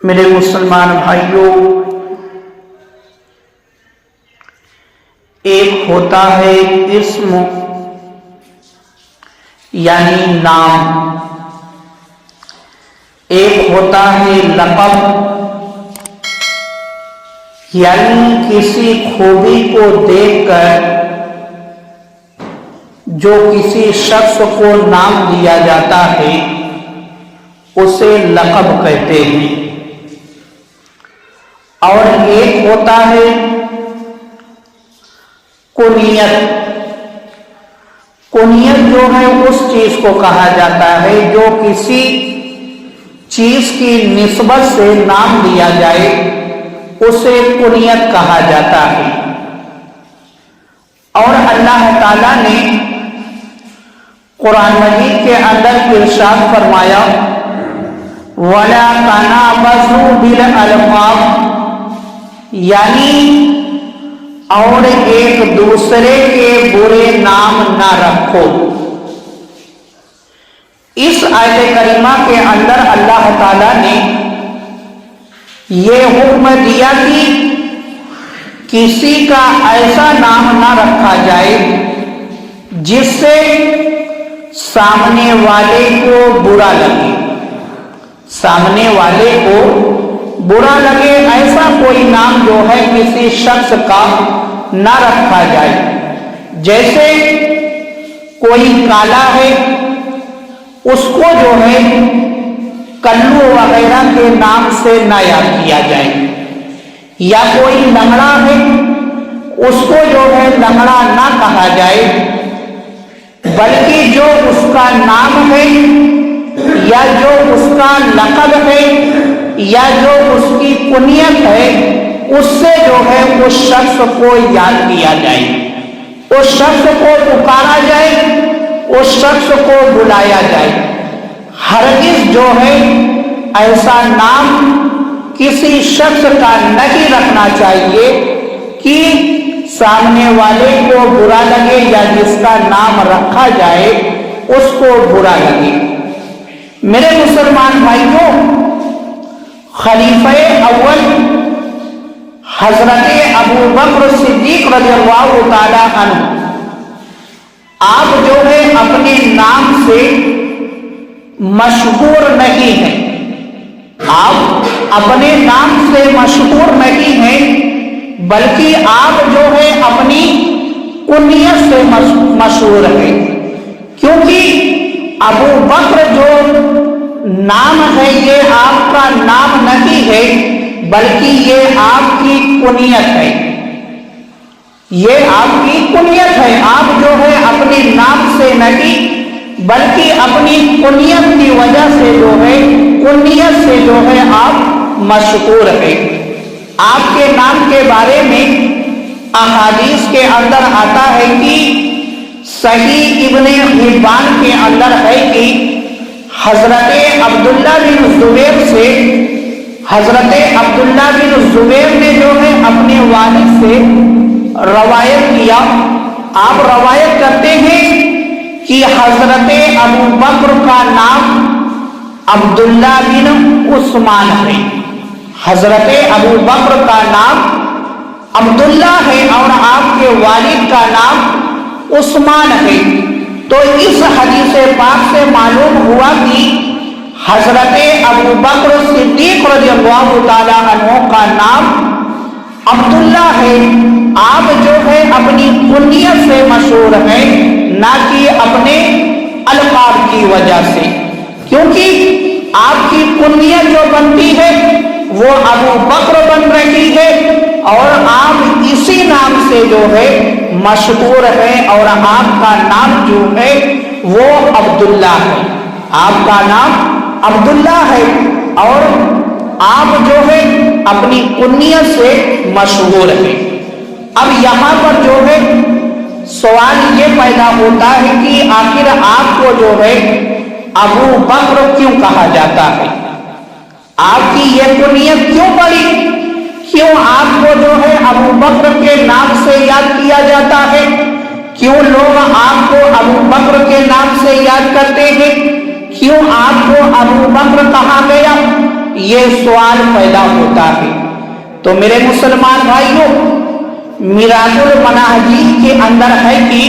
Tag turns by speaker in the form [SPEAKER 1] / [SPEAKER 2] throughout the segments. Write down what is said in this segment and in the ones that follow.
[SPEAKER 1] میرے مسلمان بھائیوں، ایک ہوتا ہے اسم یعنی نام، ایک ہوتا ہے لقب یعنی کسی خوبی کو دیکھ کر جو کسی شخص کو نام دیا جاتا ہے اسے لقب کہتے ہیں۔ اور ایک ہوتا ہے کنیت۔ کنیت جو ہے اس چیز کو کہا جاتا ہے جو کسی چیز کی نسبت سے نام دیا جائے اسے کنیت کہا جاتا ہے۔ اور اللہ تعالیٰ نے قرآن مجید کے اندر ارشاد فرمایا وَلَا تَنَابَزُوا بِالْأَلْقَابِ، یعنی اور ایک دوسرے کے برے نام نہ رکھو۔ اس آیت کریمہ کے اندر اللہ تعالیٰ نے یہ حکم دیا کہ کسی کا ایسا نام نہ رکھا جائے جس سے سامنے والے کو برا لگے، سامنے والے کو برا لگے، ایسا کوئی نام جو ہے کسی شخص کا نہ رکھا جائے۔ جیسے کوئی کالا ہے اس کو جو ہے کلو وغیرہ کے نام سے نہ یاد کیا جائے، یا کوئی لنگڑا ہے اس کو جو ہے لنگڑا نہ کہا جائے، بلکہ جو اس کا نام ہے یا جو اس کا لقب ہے یا جو اس کی کنیت ہے اس سے جو ہے اس شخص کو یاد کیا جائے، اس شخص کو پکارا جائے، اس شخص کو بلایا جائے۔ ہرگز جو ہے ایسا نام کسی شخص کا نہیں رکھنا چاہیے کہ سامنے والے کو برا لگے یا جس کا نام رکھا جائے اس کو برا لگے۔ میرے مسلمان بھائیوں، خلیفہ اول حضرت ابو بکر صدیق رضی اللہ تعالی عنہ، آپ جو ہے اپنے نام سے مشہور نہیں ہیں، آپ اپنے نام سے مشہور نہیں ہیں بلکہ آپ جو ہے اپنی کنیت سے مشہور ہیں، کیونکہ ابو بکر جو نام ہے یہ آپ کا نام نہیں ہے بلکہ یہ آپ کی کنیت ہے، یہ آپ کی کنیت ہے۔ آپ جو ہے اپنے نام سے نہیں بلکہ اپنی کنیت کی وجہ سے جو ہے کنیت سے جو ہے آپ مشہور ہیں۔ آپ کے نام کے بارے میں احادیث کے اندر آتا ہے کہ صحیح ابن حبان کے اندر ہے کہ حضرت عبداللہ بن زبیر سے، حضرت عبداللہ بن زبیر نے جو ہے اپنے والد سے روایت کیا، آپ روایت کرتے ہیں کہ حضرت ابو بکر کا نام عبداللہ بن عثمان ہے، حضرت ابو بکر کا نام عبداللہ ہے اور آپ کے والد کا نام عثمان ہے۔ تو اس حدیث پاک سے معلوم ہوا کہ حضرت ابو بکر صدیق رضی اللہ تعالی عنہ کا نام عبداللہ ہے۔ آپ جو ہے اپنی کنیت سے مشہور ہیں نہ کہ اپنے القاب کی وجہ سے، کیونکہ آپ کی کنیت جو بنتی ہے وہ ابو بکر بن رہی ہے اور آپ اسی نام سے جو ہے مشہور ہیں اور آپ کا نام جو ہے وہ عبداللہ ہے، آپ کا نام عبداللہ ہے اور آپ جو ہے اپنی کنیت سے مشہور ہیں۔ اب یہاں پر جو ہے سوال یہ پیدا ہوتا ہے کہ آخر آپ کو جو ہے ابو بکر کیوں کہا جاتا ہے؟ آپ کی یہ کنیت کیوں پڑی؟ کیوں آپ کو جو ہے ابو بکر کے نام سے یاد کیا جاتا ہے؟ کیوں لوگ آپ کو ابو بکر کے نام سے یاد کرتے ہیں؟ کیوں آپ کو ابو بکر کہا گیا؟ یہ سوال پیدا ہوتا ہے۔ تو میرے مسلمان بھائیوں، میراج المناہجی کے اندر ہے کہ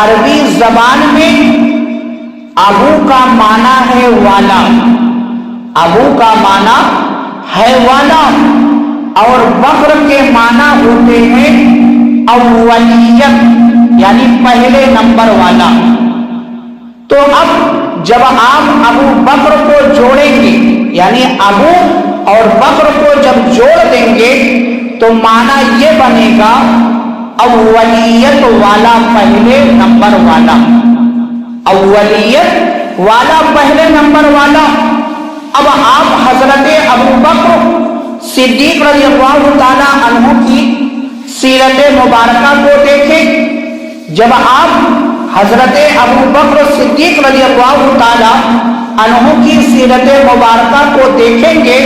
[SPEAKER 1] عربی زبان میں ابو کا معنی ہے والا، ابو کا معنی ہے والا، اور بکر کے معنی ہوتے ہیں اولیت، یعنی پہلے نمبر والا۔ تو اب جب آپ ابو بکر کو جوڑیں گے، یعنی ابو اور بکر کو جب جوڑ دیں گے تو معنی یہ بنے گا اولیت والا، پہلے نمبر والا، اولیت والا، پہلے نمبر والا۔ اب آپ حضرت ابو بکر صدیق رضی اللہ تعالی عنہ کی سیرت مبارکہ کو دیکھیں۔ جب آپ حضرت ابو بکر صدیق رضی اللہ تعالی عنہ کی سیرت مبارکہ کو دیکھیں گے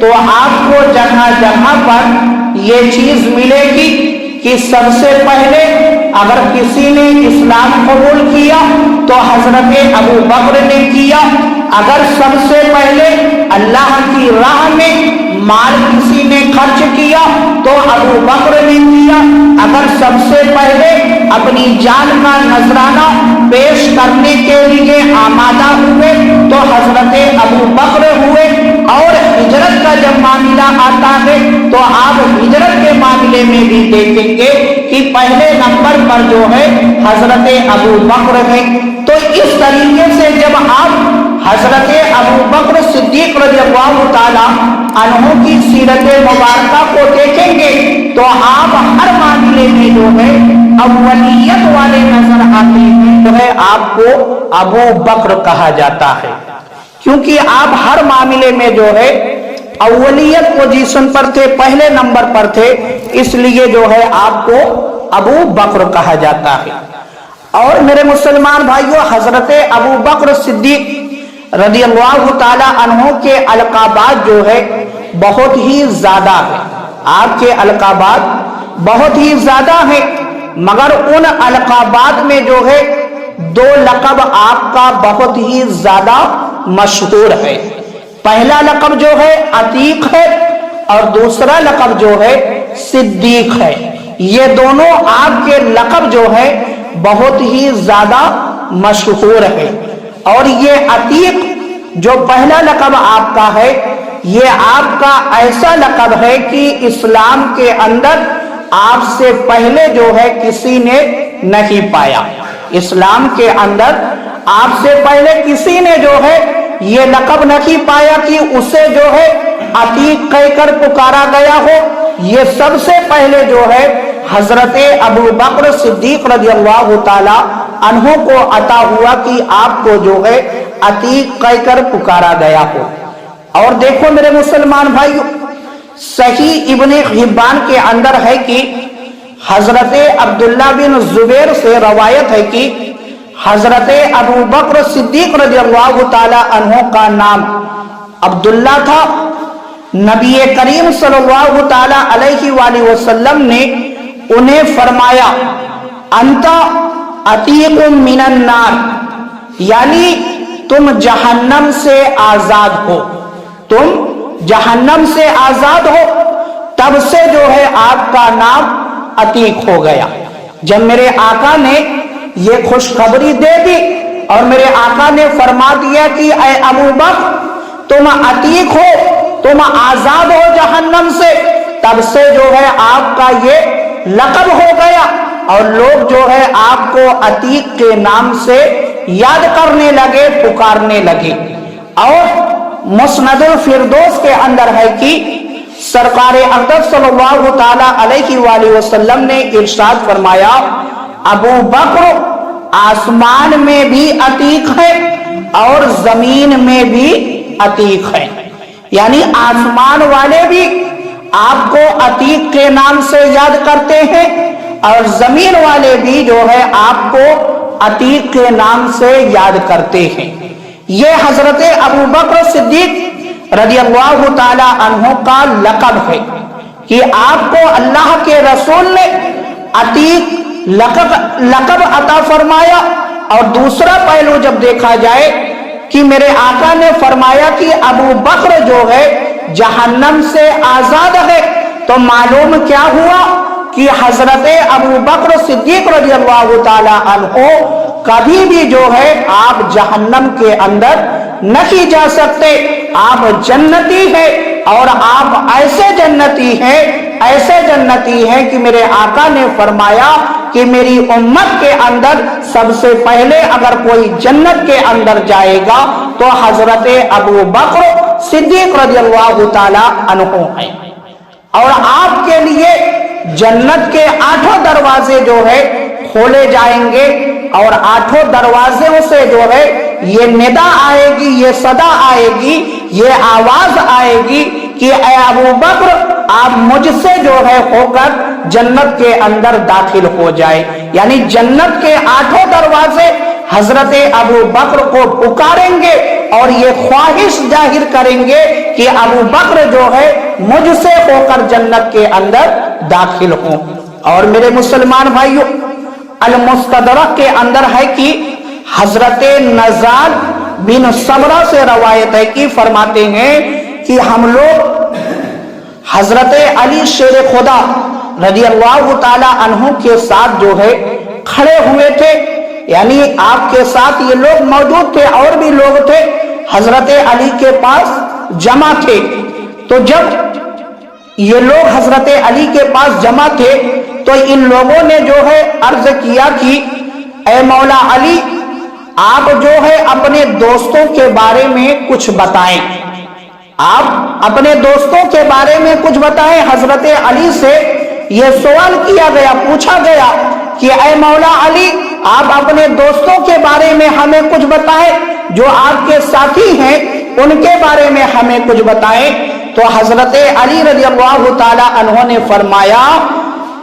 [SPEAKER 1] تو آپ کو جگہ جگہ پر یہ چیز ملے گی کہ سب سے پہلے اگر کسی نے اسلام قبول کیا تو حضرت ابو بکر نے کیا، اگر سب سے پہلے اللہ کی راہ میں مال کسی نے خرچ کیا تو ابو بکر نے کیا، اگر سب سے پہلے اپنی جان کا نذرانہ پیش کرنے کے لیے آمادہ ہوئے تو حضرت ابو بکر ہوئے۔ اور ہجرت کا جب معاملہ آتا ہے تو آپ ہجرت کے معاملے میں بھی دیکھیں گے کہ پہلے نمبر پر جو ہے حضرت ابو بکر ہے۔ تو اس طریقے سے جب آپ حضرت ابو بکر صدیق رضی اللہ تعالی عنہ کی سیرت مبارکہ کو دیکھیں گے تو آپ ہر معاملے میں جو ہے اولیت والے نظر آتے ہیں، جو ہے آپ کو ابو بکر کہا جاتا ہے، کیونکہ آپ ہر معاملے میں جو ہے اولیت پوزیشن پر تھے، پہلے نمبر پر تھے، اس لیے جو ہے آپ کو ابو بکر کہا جاتا ہے۔ اور میرے مسلمان بھائیوں، حضرت ابو بکر صدیق رضی اللہ تعالی عنہ کے القابات جو ہے بہت ہی زیادہ ہے، آپ کے القابات بہت ہی زیادہ ہیں، مگر ان القابات میں جو ہے دو لقب آپ کا بہت ہی زیادہ مشہور ہے۔ پہلا لقب جو ہے عتیق ہے اور دوسرا لقب جو ہے صدیق ہے۔ یہ دونوں آپ کے لقب جو ہے بہت ہی زیادہ مشہور ہے۔ اور یہ عتیق جو پہلا لقب آپ کا ہے، یہ آپ کا ایسا لقب ہے کہ اسلام کے اندر آپ سے پہلے جو ہے کسی نے نہیں پایا، اسلام کے اندر آپ سے پہلے کسی نے جو ہے یہ لقب نہیں پایا کہ اسے جو ہے عتیق کہہ کر پکارا گیا ہو۔ یہ سب سے پہلے جو ہے حضرت ابو بکر صدیق رضی اللہ تعالی عنہ کو عطا ہوا کہ آپ کو جو ہے عتیق کہہ کر پکارا گیا ہو۔ اور دیکھو میرے مسلمان بھائیو، صحیح ابن حبان کے اندر ہے کہ حضرت عبداللہ بن زبیر سے روایت ہے کہ حضرت ابو بکر صدیق رضی اللہ تعالی عنہ کا نام عبداللہ تھا۔ نبی کریم صلی اللہ تعالی علیہ وآلہ وسلم نے انہیں فرمایا انت عتیق من النار، یعنی تم جہنم سے آزاد ہو، تم جہنم سے آزاد ہو۔ تب سے جو ہے آپ کا نام عتیق ہو گیا۔ جب میرے آقا نے یہ خوشخبری دے دی اور میرے آقا نے فرما دیا کہ اے ابو بکر تم عتیق ہو، تم آزاد ہو جہنم سے، تب سے جو ہے آپ کا یہ لقب ہو گیا اور لوگ جو ہے آپ کو عتیق کے نام سے یاد کرنے لگے، پکارنے لگے۔ اور مسند الفردوس کے اندر ہے کہ سرکار اقدس صلی اللہ تعالی علیہ وآلہ وسلم نے ارشاد فرمایا ابو بکر آسمان میں بھی عتیق ہے اور زمین میں بھی عتیق ہے، یعنی آسمان والے بھی آپ کو عتیق کے نام سے یاد کرتے ہیں اور زمین والے بھی جو ہے آپ کو عتیق کے نام سے یاد کرتے ہیں۔ یہ حضرت ابو بکر صدیق رضی اللہ تعالی عنہ کا لقب ہے کہ آپ کو اللہ کے رسول نے عتیق لقب عطا فرمایا۔ اور دوسرا پہلو جب دیکھا جائے کہ میرے آقا نے فرمایا کہ ابو بکر جو ہے جہنم سے آزاد ہے، تو معلوم کیا ہوا کہ حضرت ابو بکر صدیق رضی اللہ تعالی عنہ کبھی بھی جو ہے آپ جہنم کے اندر نہیں جا سکتے، آپ جنتی ہیں، اور آپ ایسے جنتی ہیں کہ میرے آقا نے فرمایا کہ میری امت کے اندر سب سے پہلے اگر کوئی جنت کے اندر جائے گا تو حضرت ابو بکر صدیق رضی اللہ تعالی عنہ ہے، اور آپ کے لیے جنت کے 8 دروازے جو ہے کھولے جائیں گے، اور 8 دروازوں سے جو ہے یہ ندا آئے گی، یہ صدا آئے گی، یہ آواز آئے گی کہ اے ابو بکر آپ مجھ سے جو ہے ہو کر جنت کے اندر داخل ہو جائے، یعنی جنت کے 8 دروازے حضرت ابو بکر کو پکاریں گے اور یہ خواہش ظاہر کریں گے کہ ابو بکر جو ہے مجھ سے ہو کر جنت کے اندر داخل ہوں۔ اور میرے مسلمان بھائیوں، المستدرک کے اندر ہے کہ حضرت نزال بن سمرہ سے روایت ہے کہ فرماتے ہیں کہ ہم لوگ حضرت علی شیر خدا رضی اللہ تعالی عنہ کے ساتھ جو ہے کھڑے ہوئے تھے، یعنی آپ کے ساتھ یہ لوگ موجود تھے، اور بھی لوگ تھے، حضرت علی کے پاس جمع تھے۔ تو جب یہ لوگ حضرت علی کے پاس جمع تھے تو ان لوگوں نے جو ہے عرض کیا کہ اے مولا علی، آپ جو ہے اپنے دوستوں کے بارے میں کچھ بتائیں، آپ اپنے دوستوں کے بارے میں کچھ بتائیں۔ حضرت علی سے یہ سوال کیا گیا، پوچھا گیا کہ اے مولا علی، آپ اپنے دوستوں کے بارے میں ہمیں کچھ بتائیں، جو آپ کے ساتھی ہیں ان کے بارے میں ہمیں کچھ بتائیں۔ تو حضرت علی رضی اللہ تعالی عنہ نے فرمایا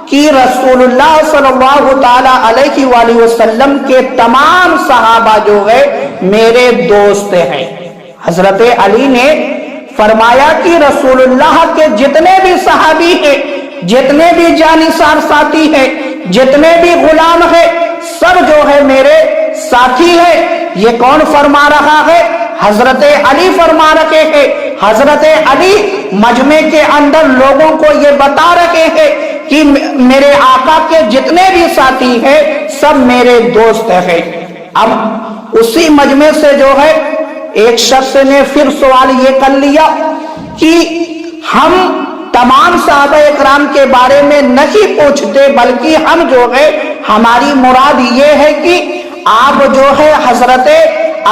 [SPEAKER 1] کہ رسول اللہ صلی اللہ تعالی علیہ وآلہ وسلم کے تمام صحابہ جو ہے میرے دوست ہیں۔ حضرت علی نے فرمایا کہ رسول اللہ کے جتنے بھی صحابی ہیں، جتنے بھی جانثار ساتھی ہیں، جتنے بھی غلام ہیں، سب جو ہے میرے ساتھی ہیں۔ یہ کون فرما رہا ہے؟ حضرت علی فرما رہے ہیں۔ حضرت علی مجمع کے اندر لوگوں کو یہ بتا رہے ہیں کہ میرے آقا کے جتنے بھی ساتھی ہیں سب میرے دوست ہیں۔ اب اسی مجمع سے جو ہے ایک شخص نے پھر سوال یہ کر لیا کہ ہم تمام صحابہ اکرام کے بارے میں نہیں پوچھتے، بلکہ ہم جو ہے ہماری مراد یہ ہے کہ آپ جو ہے حضرت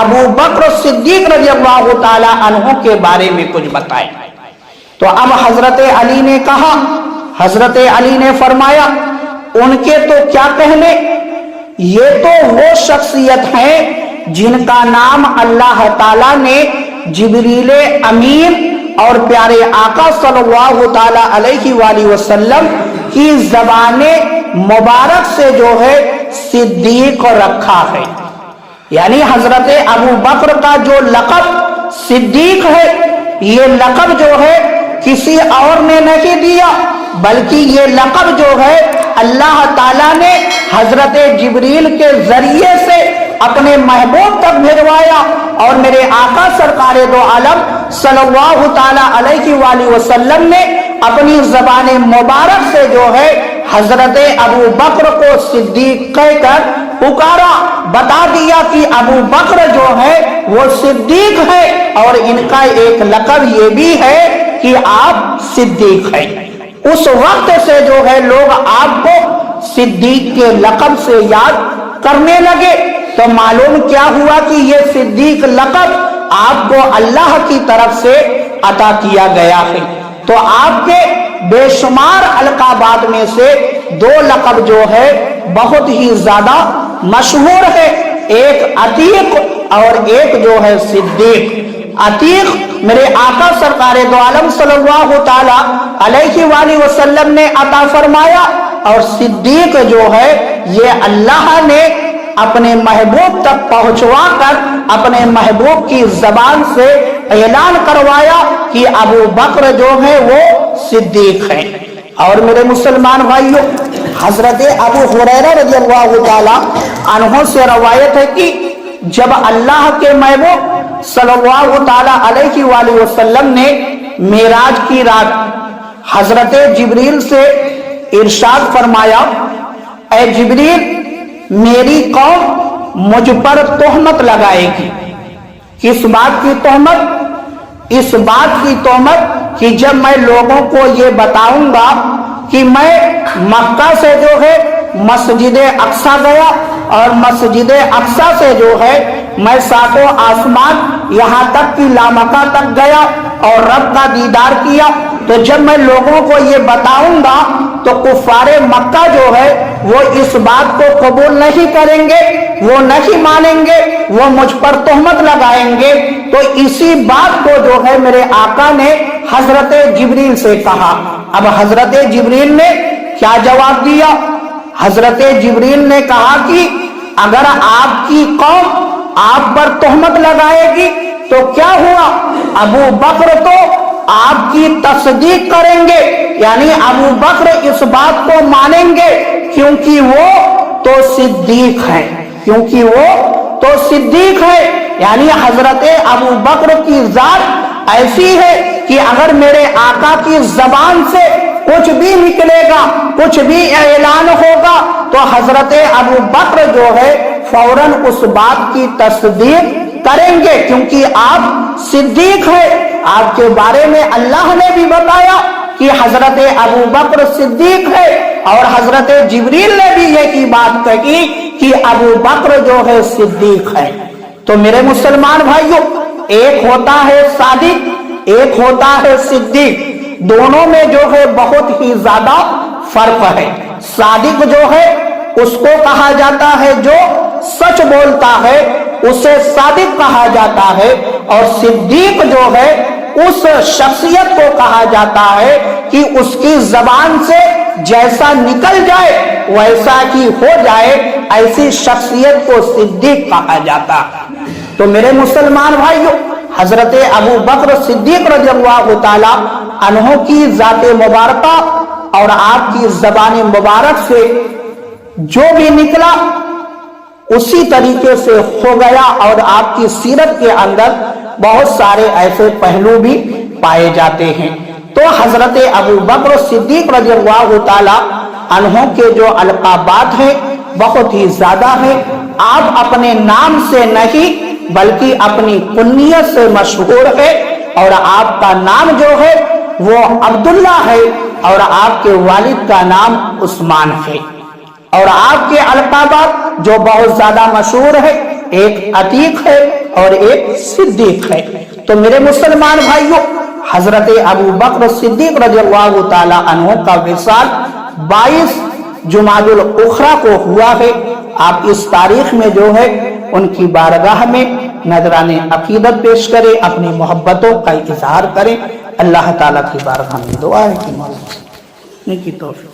[SPEAKER 1] ابو بکر صدیق رضی اللہ تعالی عنہ کے بارے میں کچھ بتائیں۔ تو اب حضرت علی نے کہا، حضرت علی نے فرمایا ان کے تو کیا کہنے، یہ تو وہ شخصیت ہیں جن کا نام اللہ تعالیٰ نے جبریل امین اور پیارے آقا صلی اللہ تعالی علیہ وآلہ وسلم کی زبان مبارک سے جو ہے صدیق رکھا ہے۔ یعنی حضرت ابو بکر کا جو لقب صدیق ہے، یہ لقب جو ہے کسی اور نے نہیں دیا، بلکہ یہ لقب جو ہے اللہ تعالیٰ نے حضرت جبریل کے ذریعے سے اپنے محبوب تک بھیجوایا، اور میرے آقا سرکار دو عالم صلی اللہ تعالی علیہ وآلہ وسلم نے اپنی زبان مبارک سے جو ہے حضرت ابو بکر کو صدیق کہہ کر پکارا، بتا دیا کہ ابو بکر جو ہے وہ صدیق ہے، اور ان کا ایک لقب یہ بھی ہے کہ آپ صدیق ہیں۔ اس وقت سے جو ہے لوگ آپ کو صدیق کے لقب سے یاد کرنے لگے۔ تو معلوم کیا ہوا کہ یہ صدیق لقب آپ کو اللہ کی طرف سے عطا کیا گیا ہے۔ تو آپ کے بے شمار القابات میں سے 2 لقب جو ہے بہت ہی زیادہ مشہور ہے، ایک عتیق اور ایک جو ہے صدیق۔ عتیق میرے آقا سرکار دو عالم صلی اللہ تعالی علیہ وآلہ وسلم نے عطا فرمایا، اور صدیق جو ہے یہ اللہ نے اپنے محبوب تک پہنچوا کر اپنے محبوب کی زبان سے اعلان کروایا کہ ابو بکر جو ہے وہ صدیق ہیں۔ اور میرے مسلمان بھائیوں، حضرت ابو ہریرہ رضی اللہ تعالی عنہ سے روایت ہے کہ جب اللہ کے محبوب صلی اللہ تعالی علیہ وآلہ وسلم نے معراج کی رات حضرت جبریل سے ارشاد فرمایا، اے جبریل، میری قوم مجھ پر تہمت لگائے گی۔ کس بات کی تہمت؟ اس بات کی تہمت کہ جب میں لوگوں کو یہ بتاؤں گا کہ میں مکہ سے جو ہے مسجد اقصی گیا اور مسجد اقصی سے جو ہے میں ساتوں آسمان یہاں تک کہ لامکہ تک گیا اور رب کا دیدار کیا، تو جب میں لوگوں کو یہ بتاؤں گا تو کفار مکہ جو ہے وہ اس بات کو قبول نہیں کریں گے، وہ نہیں مانیں گے، وہ مجھ پر تہمت لگائیں گے۔ تو اسی بات کو جو ہے میرے آقا نے حضرت جبریل سے کہا۔ اب حضرت جبریل نے کیا جواب دیا؟ حضرت جبریل نے کہا کہ اگر آپ کی قوم آپ پر تہمت لگائے گی تو کیا ہوا؟ ابو بکر تو آپ کی تصدیق کریں گے، یعنی ابو بکر اس بات کو مانیں گے کیونکہ وہ تو صدیق ہے، کیونکہ وہ تو صدیق ہے۔ یعنی حضرت ابو بکر کی ذات ایسی ہے کہ اگر میرے آقا کی زبان سے کچھ بھی نکلے گا، کچھ بھی اعلان ہوگا تو حضرت ابو بکر جو ہے فوراً اس بات کی تصدیق کریں گے، کیونکہ آپ صدیق ہیں۔ آپ کے بارے میں اللہ نے بھی بتایا کہ حضرت ابو بکر صدیق ہے، اور حضرت جبریل نے بھی یہی بات کہی کہ ابو بکر جو ہے صدیق ہے۔ تو میرے مسلمان بھائیوں، ایک ہوتا ہے صادق، ایک ہوتا ہے صدیق، دونوں میں جو ہے بہت ہی زیادہ فرق ہے۔ صادق جو ہے اس کو کہا جاتا ہے جو سچ بولتا ہے، اسے صادق کہا جاتا ہے، اور صدیق جو ہے اس شخصیت کو کہا جاتا ہے کہ اس کی زبان سے جیسا نکل جائے ویسا ہی ہو جائے، ایسی شخصیت کو صدیق کہا جاتا ہے۔ تو میرے مسلمان بھائیوں، حضرت ابو بکر صدیق رضی اللہ تعالی عنہ کی ذات مبارکہ اور آپ کی زبان مبارک سے جو بھی نکلا اسی طریقے سے ہو گیا، اور آپ کی سیرت کے اندر بہت سارے ایسے پہلو بھی پائے جاتے ہیں۔ تو حضرت ابو بکر صدیق رضی اللہ تعالی عنہ کے جو القابات ہیں بہت ہی زیادہ ہیں۔ آپ اپنے نام سے نہیں بلکہ اپنی کنیت سے مشہور ہے، اور آپ کا نام جو ہے وہ عبداللہ ہے، اور آپ کے والد کا نام عثمان ہے۔ اور آپ کے القابات جو بہت زیادہ مشہور ہے، ایک عتیق ہے اور ایک صدیق ہے۔ تو میرے مسلمان بھائیوں، حضرت ابو بکر صدیق رضی اللہ تعالی عنہ کا وصال 22 جمادی الاخری کو ہوا ہے۔ آپ اس تاریخ میں جو ہے ان کی بارگاہ میں نذران عقیدت پیش کریں، اپنی محبتوں کا اظہار کریں۔ اللہ تعالیٰ کی بارگاہ میں دعا ہے کہ مولا کی توفیق